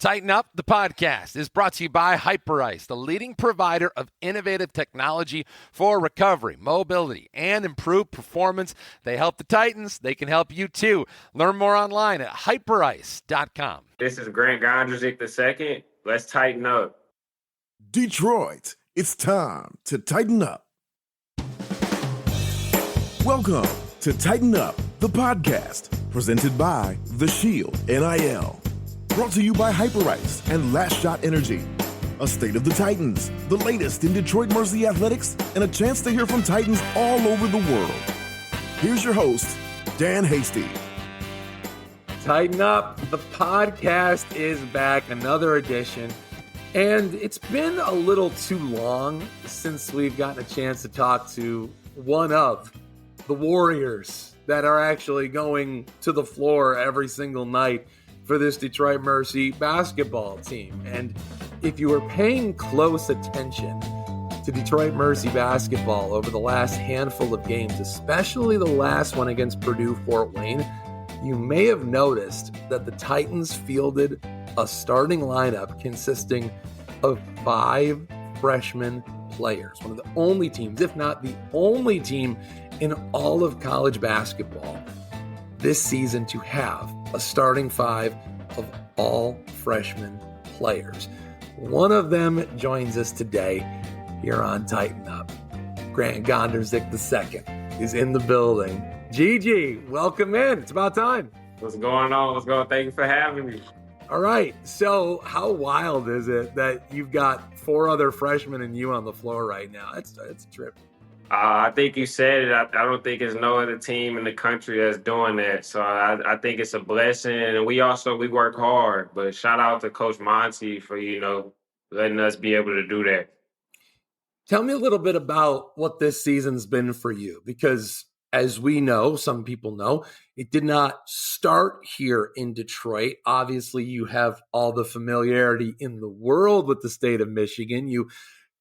Tighten Up, the podcast, is brought to you by Hyperice, the leading provider of innovative technology for recovery, mobility, and improved performance. They help the Titans. They can help you too. Learn more online at hyperice.com. This is Grant Gondrezick II. Let's tighten up. Detroit, it's time to tighten up. Welcome to Tighten Up, the podcast, presented by the Shield NIL. Brought to you by Hyperice and Last Shot Energy. A state of the Titans, the latest in Detroit Mercy athletics, and a chance to hear from Titans all over the world. Here's your host, Dan Hasty. Tighten Up, the podcast is back, another edition. And it's been a little too long since we've gotten a chance to talk to one of the Warriors that are actually going to the floor every single night for this Detroit Mercy basketball team. And if you were paying close attention to Detroit Mercy basketball over the last handful of games, especially the last one against Purdue-Fort Wayne, you may have noticed that the Titans fielded a starting lineup consisting of 5 freshman players. One of the only teams, if not the only team in all of college basketball this season to have a starting 5 of all freshman players. One of them joins us today here on Tighten Up. Grant Gondrezick II is in the building. Gigi, welcome in. It's about time. What's going on? What's going on? Thank you for having me. All right. So how wild is it that you've got 4 other freshmen and you on the floor right now? It's a trip. I think you said it. I don't think there's no other team in the country that's doing that. So I think it's a blessing. And we work hard. But shout out to Coach Monty for, letting us be able to do that. Tell me a little bit about what this season's been for you, because as we know, some people know, it did not start here in Detroit. Obviously, you have all the familiarity in the world with the state of Michigan. You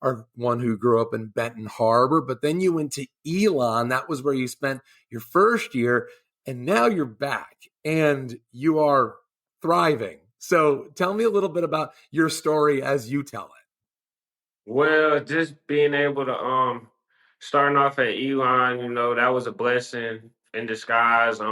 are one who grew up in Benton Harbor, but then you went to Elon. That was where you spent your first year, and now you're back, and you are thriving. So tell me a little bit about your story as you tell it. Well, just being able to starting off at Elon, that was a blessing in disguise.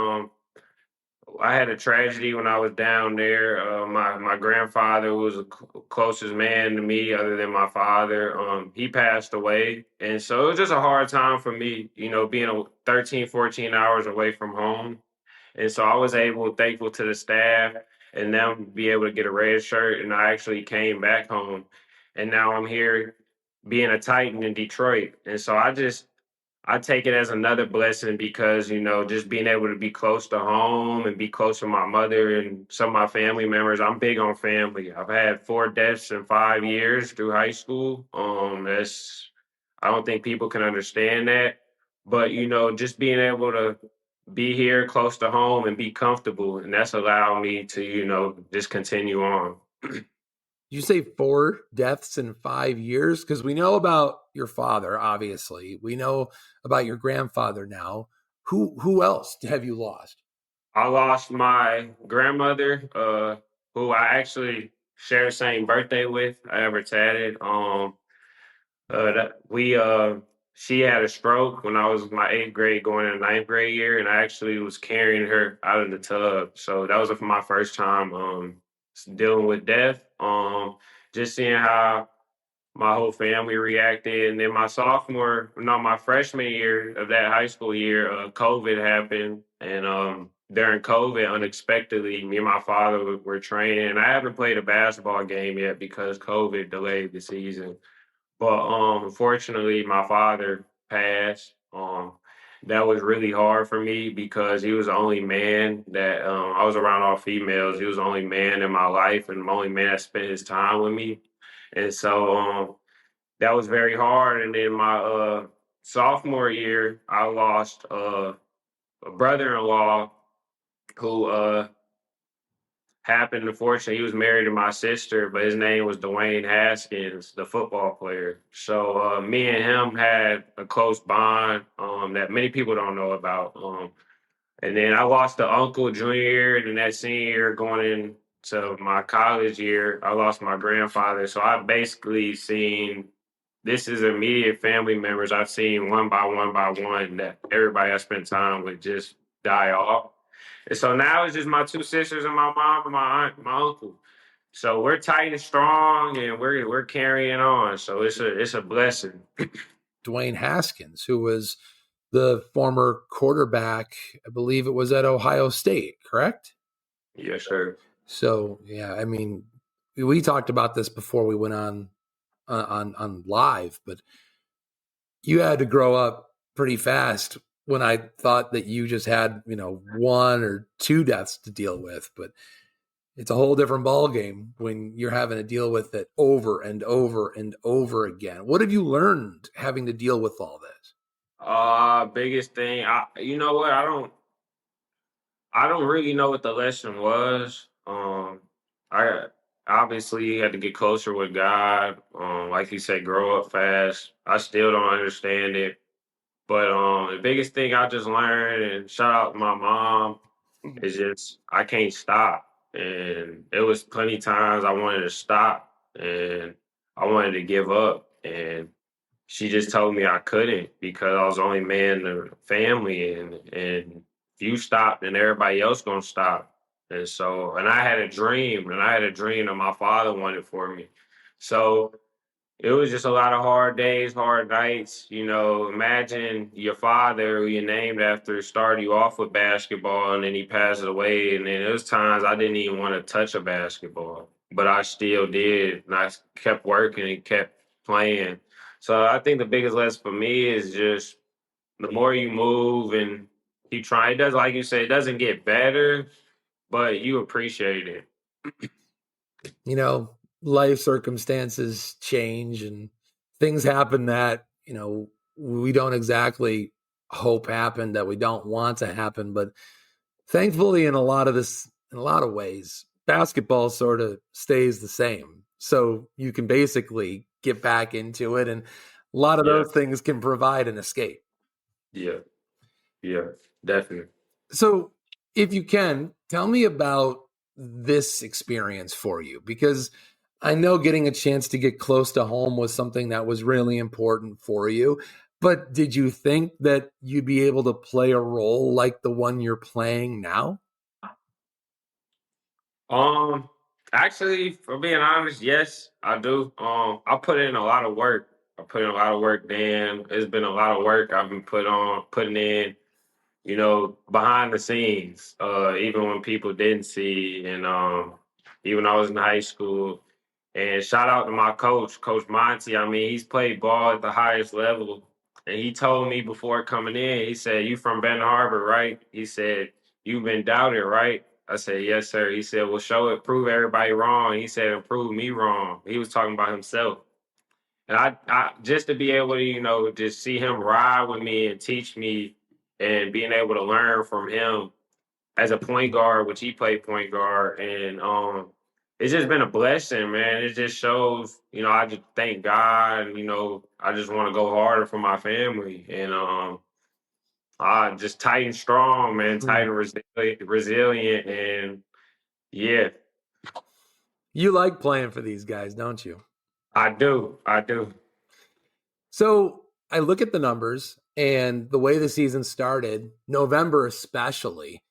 I had a tragedy when I was down there. My grandfather was the closest man to me other than my father. He passed away. And so it was just a hard time for me, being 13, 14 hours away from home. And so I was thankful to the staff and them be able to get a red shirt. And I actually came back home. And now I'm here being a Titan in Detroit. And so I take it as another blessing because, just being able to be close to home and be close to my mother and some of my family members. I'm big on family. I've had 4 deaths in 5 years through high school. I don't think people can understand that. But, just being able to be here close to home and be comfortable. And that's allowed me to, just continue on. You say 4 deaths in 5 years? Because we know about your father, obviously. We know about your grandfather now. Who else have you lost? I lost my grandmother, who I actually share the same birthday with. I ever tatted. She had a stroke when I was in my 8th grade, going in the 9th grade year, and I actually was carrying her out of the tub. So that was my first time dealing with death. Just seeing how my whole family reacted. And then my freshman year of that high school year, COVID happened. And during COVID, unexpectedly, me and my father were training. And I haven't played a basketball game yet because COVID delayed the season. But unfortunately, my father passed. That was really hard for me because he was the only man that I was around all females. He was the only man in my life and the only man that spent his time with me. And so that was very hard. And then my sophomore year, I lost a brother-in-law who happened. Unfortunately, he was married to my sister, but his name was Dwayne Haskins, the football player. So me and him had a close bond that many people don't know about. And then I lost the uncle junior year, and then that senior year going to my college year, I lost my grandfather. So I've basically seen this is immediate family members I've seen one by one that everybody I spent time with just die off. And so now it's just my two sisters and my mom and my aunt, and my uncle. So we're tight and strong, and we're carrying on. So it's a blessing. Dwayne Haskins, who was the former quarterback, I believe it was at Ohio State, correct? Yes, sir. So yeah, I mean, we talked about this before we went on live, but you had to grow up pretty fast when I thought that you just had, one or two deaths to deal with, but it's a whole different ball game when you're having to deal with it over and over and over again. What have you learned having to deal with all this? Biggest thing, you know what? I don't really know what the lesson was. I obviously had to get closer with God. Like you said, grow up fast. I still don't understand it. But the biggest thing I just learned, and shout out to my mom, is just I can't stop. And it was plenty times I wanted to stop and I wanted to give up. And she just told me I couldn't because I was the only man in the family, and if you stop, then everybody else gonna stop. And so, and I had a dream, that my father wanted for me. So it was just a lot of hard days, hard nights. Imagine your father, who you named after, started you off with basketball, and then he passed away. And then there was times I didn't even want to touch a basketball, but I still did, and I kept working and kept playing. So I think the biggest lesson for me is just the more you move and keep trying. It does, like you said, it doesn't get better, but you appreciate it. Life circumstances change and things happen that, we don't exactly hope happen, that we don't want to happen. But thankfully, in a lot of ways, basketball sort of stays the same. So you can basically get back into it. And a lot of those things can provide an escape. Yeah, definitely. So if you can, tell me about this experience for you, because I know getting a chance to get close to home was something that was really important for you. But did you think that you'd be able to play a role like the one you're playing now? Actually, for being honest, yes, I do. I put in a lot of work. Dan. It's been a lot of work I've been putting in, behind the scenes, even when people didn't see. And even when I was in high school. And shout out to my coach, Coach Monty. I mean, he's played ball at the highest level. And he told me before coming in, he said, "You from Ben Harbor, right?" He said, "You've been doubted, right?" I said, "Yes, sir." He said, "Well, show it, prove everybody wrong." He said, "And prove me wrong." He was talking about himself. And I just to be able to, just see him ride with me and teach me and being able to learn from him as a point guard, which he played point guard. And it's just been a blessing, man. It just shows, I just thank God, and, I just want to go harder for my family. And I just tight and strong, man, tight and resilient. And yeah. You like playing for these guys, don't you? I do. So I look at the numbers and the way the season started, November especially.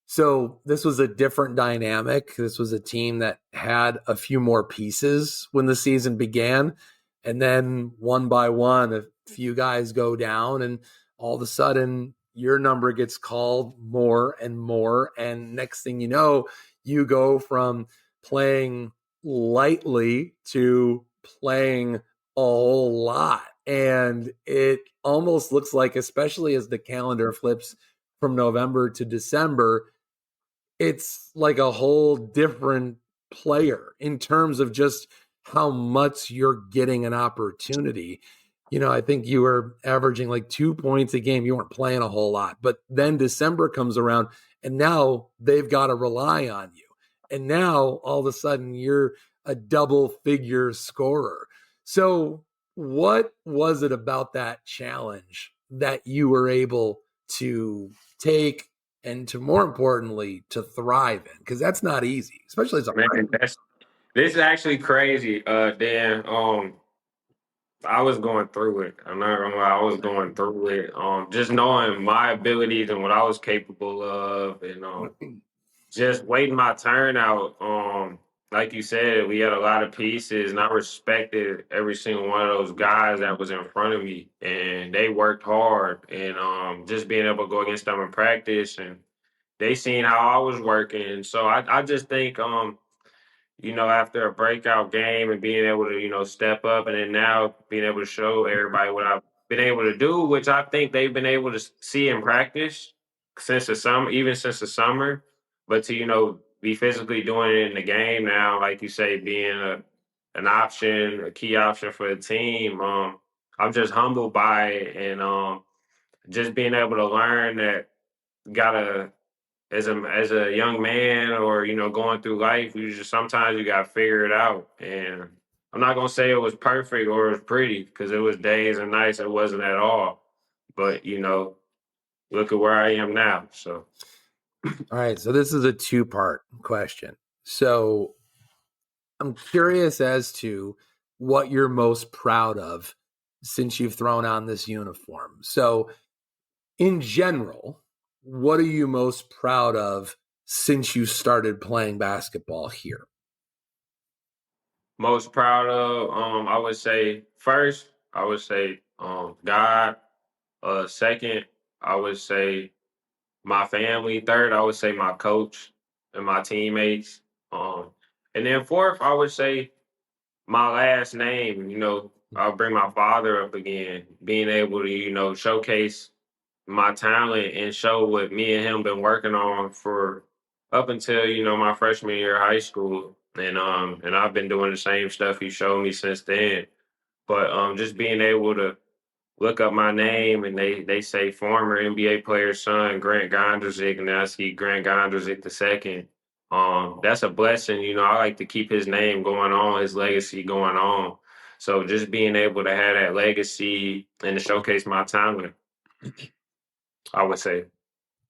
So this was a different dynamic. This was a team that had a few more pieces when the season began. And then one by one, a few guys go down, and all of a sudden your number gets called more and more. And next thing you know, you go from playing lightly to playing a whole lot. And it almost looks like, especially as the calendar flips from November to December, it's like a whole different player in terms of just how much you're getting an opportunity. I think you were averaging like 2 points a game. You weren't playing a whole lot, but then December comes around and now they've got to rely on you. And now all of a sudden you're a double figure scorer. So what was it about that challenge that you were able to take and to, more importantly, to thrive in? Because that's not easy, especially as a Man, this is actually crazy, Dan. I was going through it. I'm not gonna lie, I was going through it. Just knowing my abilities and what I was capable of, and just waiting my turn out. Like you said, we had a lot of pieces, and I respected every single one of those guys that was in front of me, and they worked hard. And just being able to go against them in practice, and they seen how I was working. So I just think after a breakout game and being able to, step up, and then now being able to show everybody what I've been able to do, which I think they've been able to see in practice since the summer, even since the summer. But to, be physically doing it in the game now, like you say, being an option, a key option for the team, I'm just humbled by it, and just being able to learn that gotta as a young man, or going through life, you just sometimes you gotta figure it out. And I'm not gonna say it was perfect or it was pretty, because it was days and nights it wasn't at all. But look at where I am now. So All right, so this is a two-part question. So I'm curious as to what you're most proud of since you've thrown on this uniform. So in general, what are you most proud of since you started playing basketball here? most proud of, I would say first, God. Second, I would say my family. Third, I would say my coach and my teammates. And then fourth, I would say my last name. I'll bring my father up again, being able to, showcase my talent and show what me and him been working on for up until, my freshman year of high school. And I've been doing the same stuff he showed me since then. But just being able to look up my name, and they say former NBA player's son, Grant Gondrezick, and then I see Grant Gondrezick II. That's a blessing. I like to keep his name going on, his legacy going on. So just being able to have that legacy and to showcase my talent, I would say.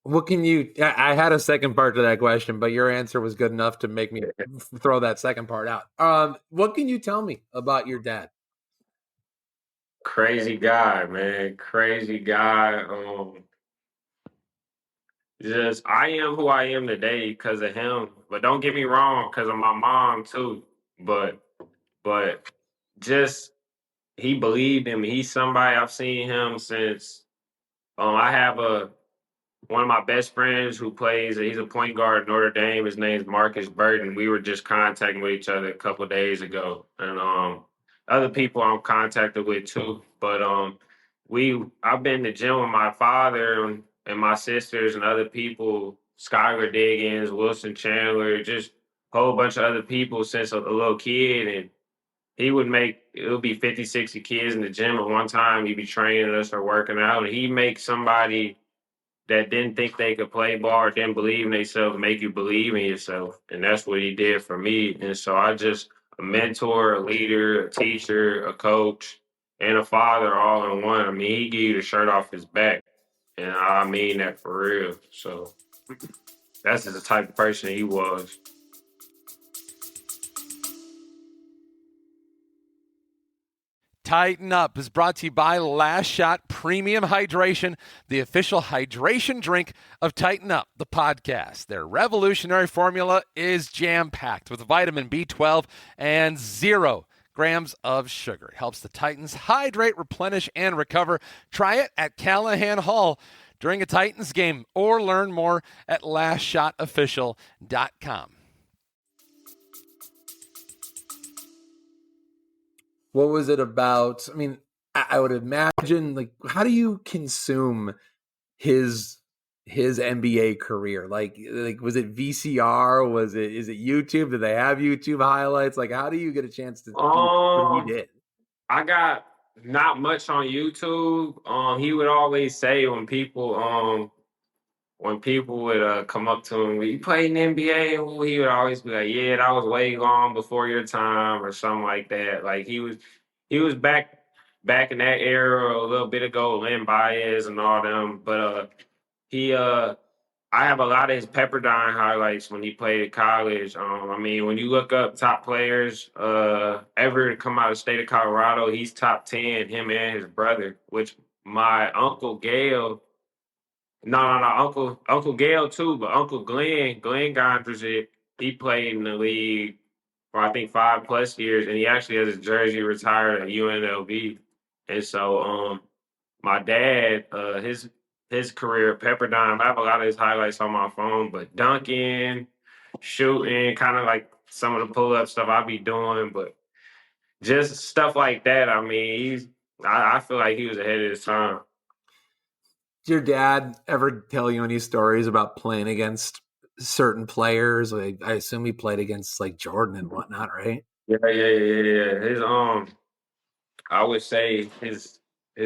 What can you, I had a second part to that question, but your answer was good enough to make me throw that second part out. What can you tell me about your dad? Crazy guy, man. Crazy guy. Just I am who I am today because of him. But don't get me wrong, because of my mom too. But just he believed in me. He's somebody I've seen him since I have one of my best friends who plays. He's a point guard at Notre Dame. His name's Marcus Burton. We were just contacting with each other a couple of days ago, and other people I'm contacted with too. But I've been to gym with my father and my sisters and other people, Skylar Diggins, Wilson Chandler, just a whole bunch of other people since a little kid. And it would be 50, 60 kids in the gym at one time. He'd be training us or working out. And he'd make somebody that didn't think they could play ball or didn't believe in themselves make you believe in yourself. And that's what he did for me. And so a mentor, a leader, a teacher, a coach, and a father all in one. I mean, he gave you the shirt off his back. And I mean that for real. So that's just the type of person he was. Tighten Up is brought to you by Last Shot Premium Hydration, the official hydration drink of Tighten Up, the podcast. Their revolutionary formula is jam-packed with vitamin B12 and 0 grams of sugar. It helps the Titans hydrate, replenish, and recover. Try it at Callahan Hall during a Titans game, or learn more at lastshotofficial.com. What was it about? I mean, I would imagine, like, how do you consume his NBA career? Like was it VCR? Is it YouTube? Do they have YouTube highlights? Like, how do you get a chance to see what he did? I got not much on YouTube. He would always say when people would come up to him, "You played in the NBA?" He would always be like, "Yeah, that was way gone before your time," or something like that. Like he was back in that era a little bit ago, Lynn Baez and all them. But I I have a lot of his Pepperdine highlights when he played at college. I mean, when you look up top players ever to come out of the state of Colorado, he's top 10, him and his brother, which my Uncle Gail, no, Uncle Gail too, but Uncle Glenn Gondrezick, he played in the league for I think 5+ years, and he actually has his jersey retired at UNLV. And so my dad, his career at Pepperdine, I have a lot of his highlights on my phone, but dunking, shooting, kind of like some of the pull-up stuff I be doing, but just stuff like that. I mean, I feel like he was ahead of his time. Did your dad ever tell you any stories about playing against certain players? Like, I assume he played against like Jordan and whatnot, right? Yeah. His I would say his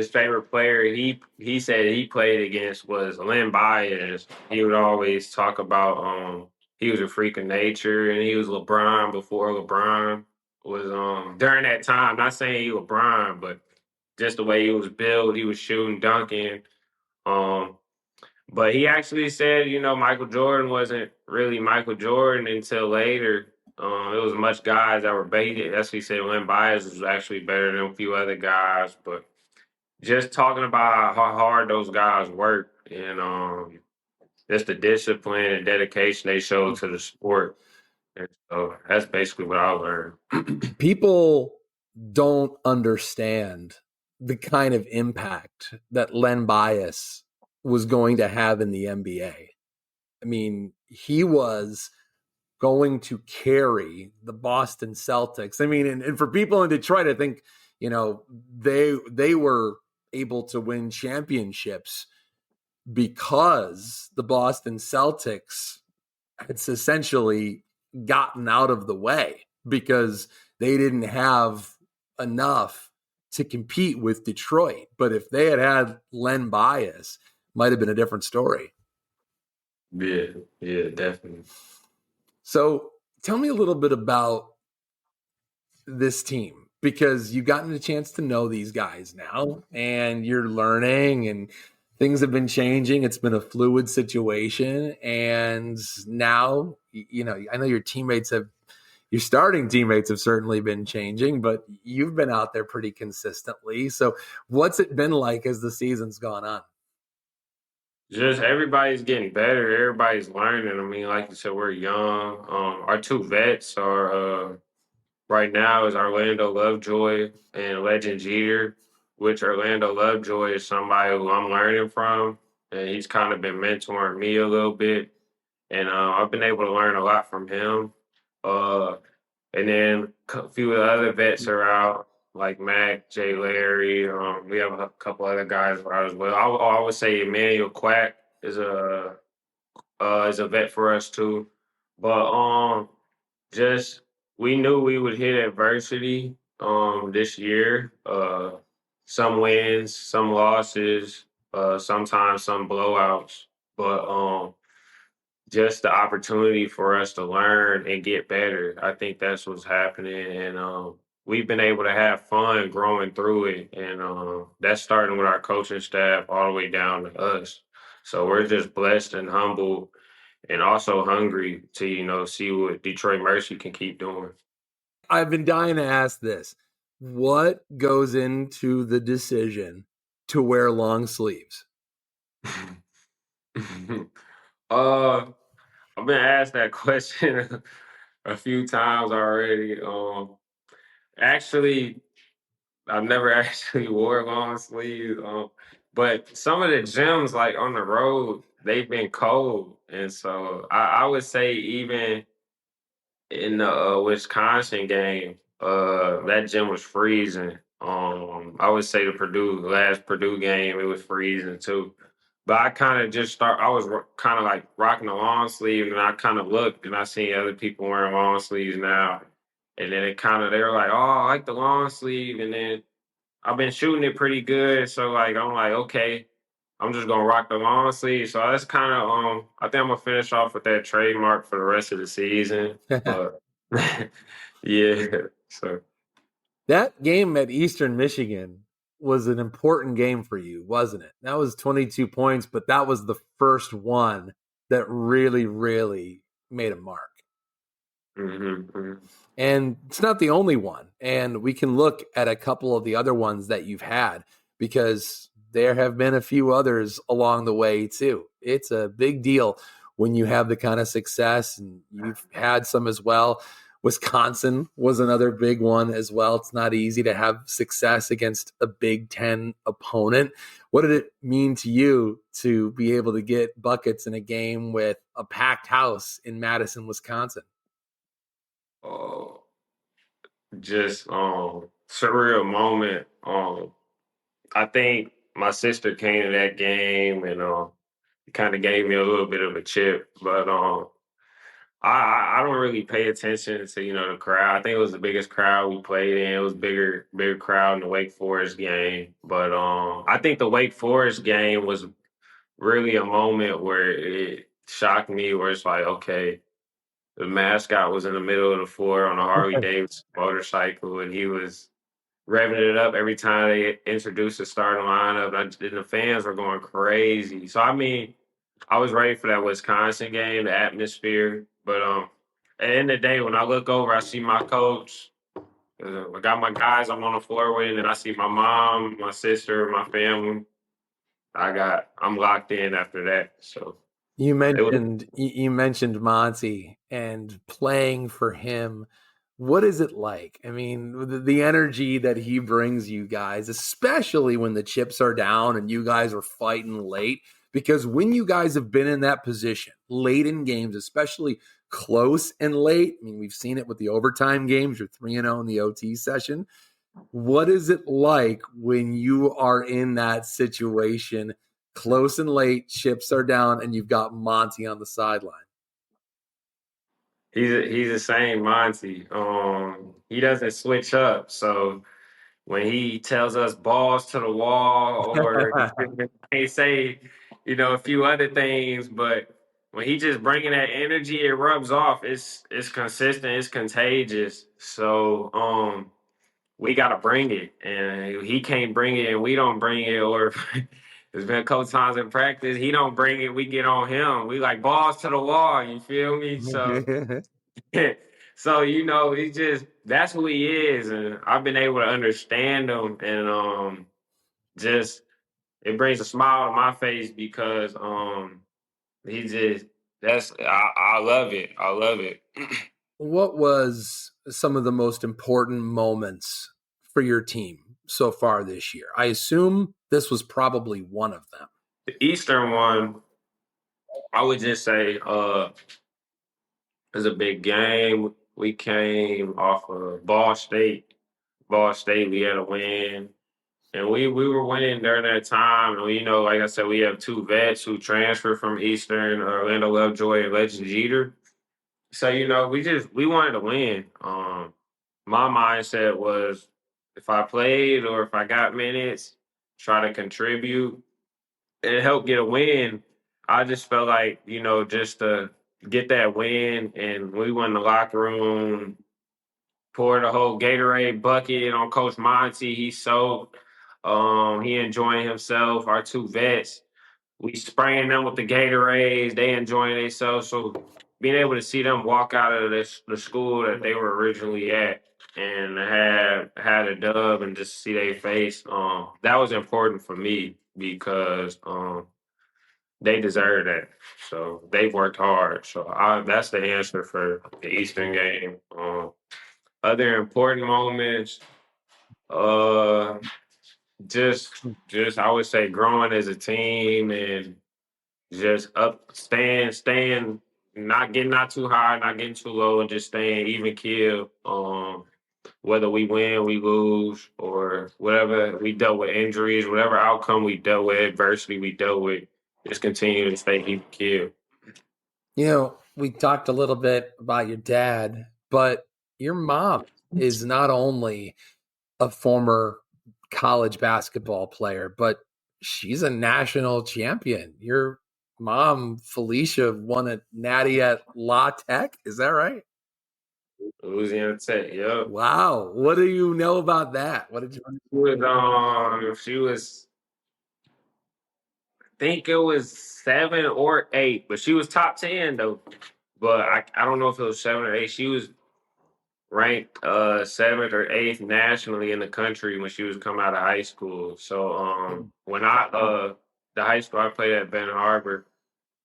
favorite player he said he played against was Len Bias. He would always talk about he was a freak of nature and he was LeBron before LeBron was during that time. Not saying he was LeBron, but just the way he was built, he was shooting, dunking. Um, but he actually said, Michael Jordan wasn't really Michael Jordan until later. It was much guys that were baited. That's what he said. Len Bias was actually better than a few other guys. But just talking about how hard those guys work and just the discipline and dedication they showed to the sport. And so that's basically what I learned. People don't understand the kind of impact that Len Bias was going to have in the NBA. I mean, he was going to carry the Boston Celtics. I mean, and for people in Detroit, I think, they were able to win championships because the Boston Celtics had essentially gotten out of the way because they didn't have enough to compete with Detroit. But if they had Len Bias, might have been a different story. Yeah, definitely. So tell me a little bit about this team, because you've gotten a chance to know these guys now and you're learning and things have been changing. It's been a fluid situation. And now, I know your starting teammates have certainly been changing, but you've been out there pretty consistently. So what's it been like as the season's gone on? Just everybody's getting better. Everybody's learning. I mean, like you said, we're young. Our two vets are right now is Orlando Lovejoy and Legend Jeter, which Orlando Lovejoy is somebody who I'm learning from, and he's kind of been mentoring me a little bit, and I've been able to learn a lot from him. And then a few of the other vets are out, like Mac, Jay Larry. We have a couple other guys out as well. I would say Emmanuel Quack is a vet for us too. But just we knew we would hit adversity this year. Some wins, some losses, sometimes some blowouts. But just the opportunity for us to learn and get better. I think that's what's happening. And we've been able to have fun growing through it. And that's starting with our coaching staff all the way down to us. So we're just blessed and humble and also hungry to, see what Detroit Mercy can keep doing. I've been dying to ask this. What goes into the decision to wear long sleeves? I've been asked that question a few times already. Actually, I've never actually wore long sleeves. But some of the gyms, like on the road, they've been cold, and so I would say even in the Wisconsin game, that gym was freezing. I would say the last Purdue game, it was freezing too. But I kind of I was kind of like rocking a long sleeve, and I kind of looked and I seen other people wearing long sleeves now. And then they were like, oh, I like the long sleeve. And then I've been shooting it pretty good. So I'm like, okay, I'm just gonna rock the long sleeve. So that's kind of I think I'm gonna finish off with that trademark for the rest of the season. But yeah, so That game at Eastern Michigan was an important game for you, wasn't it? That was 22 points, but that was the first one that really, really made a mark. And it's not the only one. And we can look at a couple of the other ones that you've had, because there have been a few others along the way too. It's a big deal when you have the kind of success, and you've had some as well. Wisconsin was another big one as well. It's not easy to have success against a Big Ten opponent. What did it mean to you to be able to get buckets in a game with a packed house in Madison, Wisconsin? Just surreal moment. I think my sister came to that game and kind of gave me a little bit of a chip, but I don't really pay attention to the crowd. I think it was the biggest crowd we played in. It was bigger crowd in the Wake Forest game, but I think the Wake Forest game was really a moment where it shocked me, where it's like, okay, the mascot was in the middle of the floor on a Harley Davidson motorcycle, and he was revving it up every time they introduced the starting lineup, and the fans were going crazy. So, I mean, I was ready for that Wisconsin game, the atmosphere. But at the end of the day, when I look over, I see my coach. I got my guys I'm on the floor with, and I see my mom, my sister, my family. I'm locked in after that. So you mentioned Monty and playing for him. What is it like? I mean, the energy that he brings you guys, especially when the chips are down and you guys are fighting late, because when you guys have been in that position late in games, especially close and late, I mean, we've seen it with the overtime games. You're 3-0 in the OT session. What is it like when you are in that situation, close and late, chips are down, and you've got Monty on the sideline? He's the same Monty. He doesn't switch up. So when he tells us balls to the wall, or he say, a few other things, but when he just bringing that energy, it rubs off. It's consistent. It's contagious. So we gotta bring it, and he can't bring it, and we don't bring it. Or there's been a couple times in practice he don't bring it, we get on him. We like balls to the wall. You feel me? So. So he's just that's who he is, and I've been able to understand him, and just it brings a smile to my face because he just I love it. I love it. What was some of the most important moments for your team so far this year? I assume this was probably one of them. The Eastern one, I would just say it was a big game. We came off of Ball State. Ball State, we had a win. And we were winning during that time. And like I said, we have two vets who transferred from Eastern, Orlando Lovejoy and Legend Jeter. So, we wanted to win. My mindset was if I played or if I got minutes, try to contribute and help get a win. I just felt like, just to get that win. And we went in the locker room, poured a whole Gatorade bucket on Coach Monty. He soaked. He enjoying himself. Our two vets, we spraying them with the Gatorades. They enjoying themselves. So being able to see them walk out of the school that they were originally at and had a dub and just see their face, that was important for me because they deserve that. So they worked hard. So that's the answer for the Eastern game. Other important moments, just I would say growing as a team and just staying, not getting not too high, not getting too low, and just staying even keel. Whether we win, we lose, or whatever we dealt with injuries, whatever outcome we dealt with, adversity we dealt with, just continue to stay even keel. We talked a little bit about your dad, but your mom is not only a former college basketball player, but she's a national champion. Your mom, Felicia, won a natty at La Tech. Is that right? Louisiana Tech, yep. Wow. What do you know about that? What did you She was think it was 7 or 8, but she was top 10 though. But I don't know if it was 7 or 8. She was ranked 7th or 8th nationally in the country when she was coming out of high school. So when the high school I played at Ben Harbor,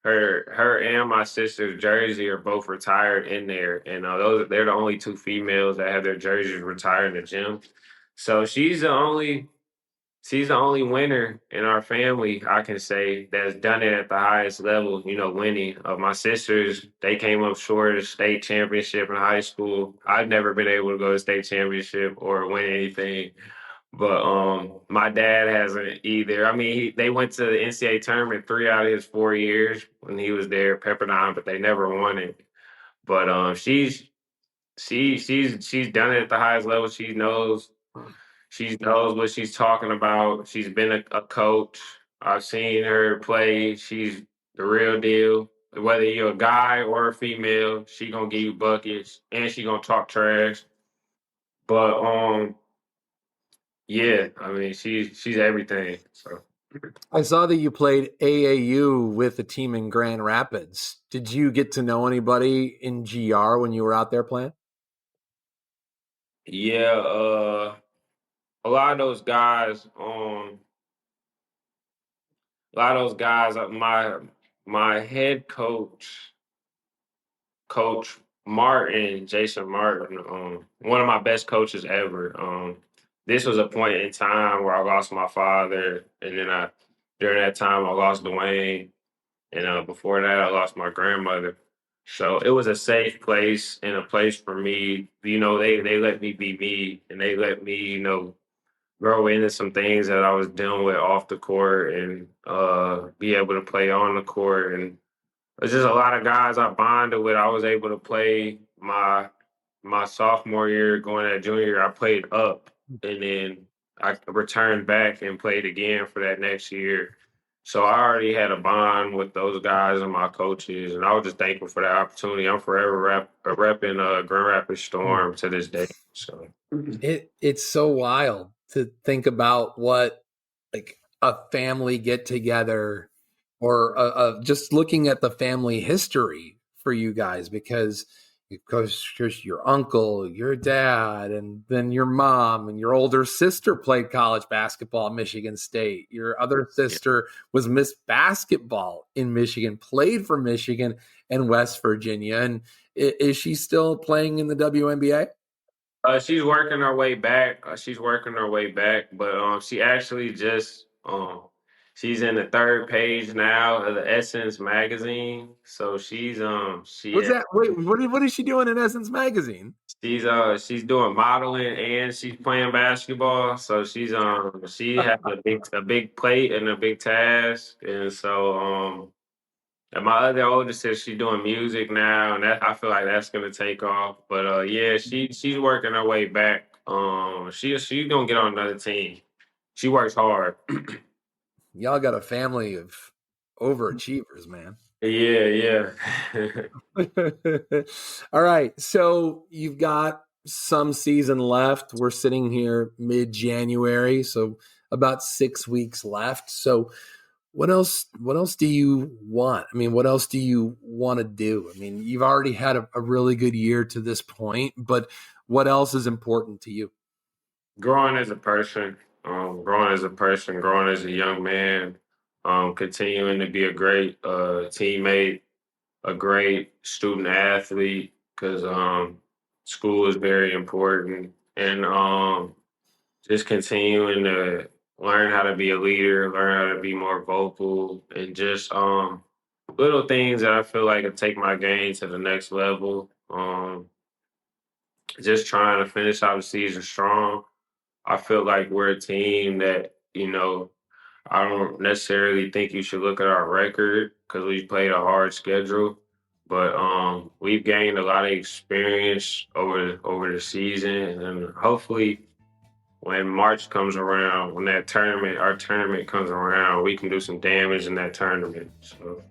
her and my sister's jersey are both retired in there, and they're the only two females that have their jerseys retired in the gym. So she's the only winner in our family, I can say, that's done it at the highest level, winning. My sisters, they came up short of state championship in high school. I've never been able to go to state championship or win anything. But my dad hasn't either. I mean, they went to the NCAA tournament 3 out of his 4 years when he was there, Pepperdine, but they never won it. But she's done it at the highest level. She knows what she's talking about. She's been a coach. I've seen her play. She's the real deal. Whether you're a guy or a female, she gonna give you buckets and she gonna talk trash. But yeah, I mean she's everything. So I saw that you played AAU with a team in Grand Rapids. Did you get to know anybody in GR when you were out there playing? yeah, a lot of those guys, my head coach Martin, Jason Martin, one of my best coaches ever. This was a point in time where I lost my father, and then during that time I lost Dwayne, and before that I lost my grandmother. So it was a safe place and a place for me. They let me be me, and they let me, grow into some things that I was dealing with off the court and be able to play on the court. And there's just a lot of guys I bonded with. I was able to play my sophomore year, going at junior year. I played up, and then I returned back and played again for that next year. So I already had a bond with those guys and my coaches, and I was just thankful for that opportunity. I'm forever repping Grand Rapids Storm to this day. So It's so wild to think about what like a family get together or just looking at the family history for you guys, because there's your uncle, your dad, and then your mom and your older sister played college basketball at Michigan State. Your other sister was Miss Basketball in Michigan, played for Michigan and West Virginia. And is she still playing in the WNBA? She's working her way back. But she actually just she's in the third page now of the Essence magazine. So What's that? Wait, what is she doing in Essence magazine? she's doing modeling and she's playing basketball. So she has a big plate and a big task. And so and my other oldest says she's doing music now, and that I feel like that's gonna take off. But yeah, she's working her way back. She's gonna get on another team. She works hard. Y'all got a family of overachievers, man. Yeah. All right. So you've got some season left. We're sitting here mid-January, so about 6 weeks left. So what else do you want? I mean, what else do you want to do? I mean, you've already had a really good year to this point, but what else is important to you? Growing as a person, growing as a young man, continuing to be a great teammate, a great student athlete, because school is very important, and just continuing to learn how to be a leader, learn how to be more vocal, and just little things that I feel like will take my game to the next level. Just trying to finish out the season strong. I feel like we're a team that, I don't necessarily think you should look at our record because we've played a hard schedule, but we've gained a lot of experience over the season, and hopefully when March comes around, when our tournament comes around, we can do some damage in that tournament. So,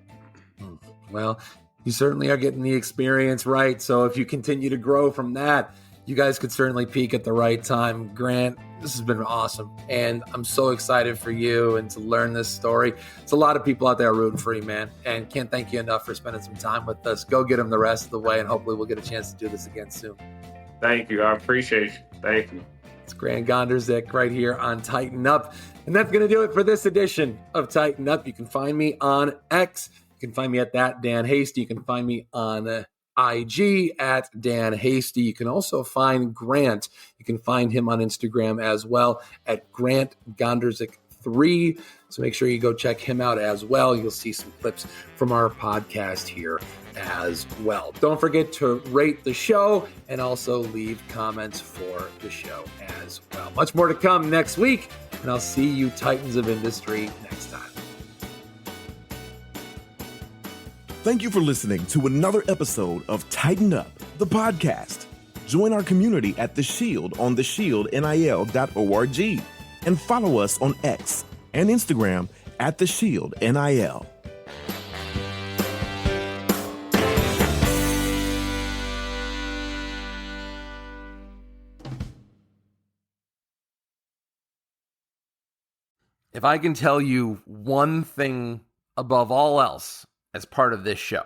well, you certainly are getting the experience right. So if you continue to grow from that, you guys could certainly peak at the right time. Grant, this has been awesome. And I'm so excited for you and to learn this story. It's a lot of people out there rooting for you, man. And can't thank you enough for spending some time with us. Go get them the rest of the way, and hopefully we'll get a chance to do this again soon. Thank you. I appreciate you. Thank you. It's Grant Gondrezick right here on Tighten Up. And that's going to do it for this edition of Tighten Up. You can find me on X. You can find me at that Dan Hasty. You can find me on IG at Dan Hasty. You can also find Grant. You can find him on Instagram as well at Grant Gondrezick II. So make sure you go check him out as well. You'll see some clips from our podcast here as well. Don't forget to rate the show and also leave comments for the show as well. Much more to come next week, and I'll see you Titans of Industry next time. Thank you for listening to another episode of Tighten Up, the podcast. Join our community at The Shield on theshieldnil.org and follow us on X and Instagram at The Shield NIL. If I can tell you one thing above all else as part of this show,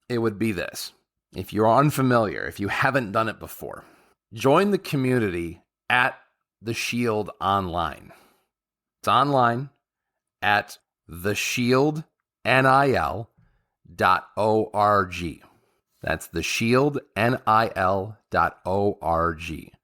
it would be this. If you're unfamiliar, if you haven't done it before, join the community at The Shield Online. It's online at theshieldnil.org. That's theshieldnil.org.